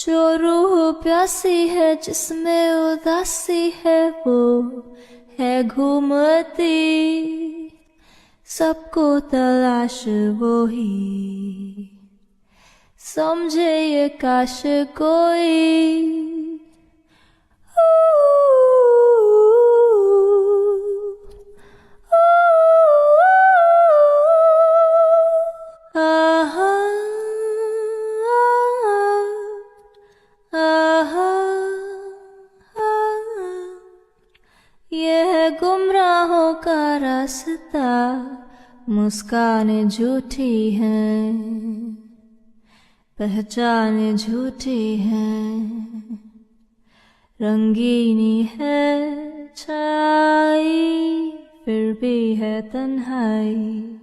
जो रूह प्यासी है जिसमें उदासी है वो है घूमती, सबको तलाश वो ही समझे ये काश कोई। ये है गुमराहों का रास्ता, मुस्कानें झूठी हैं, पहचानें झूठी हैं, रंगीनी है छाई फिर भी है तन्हाई।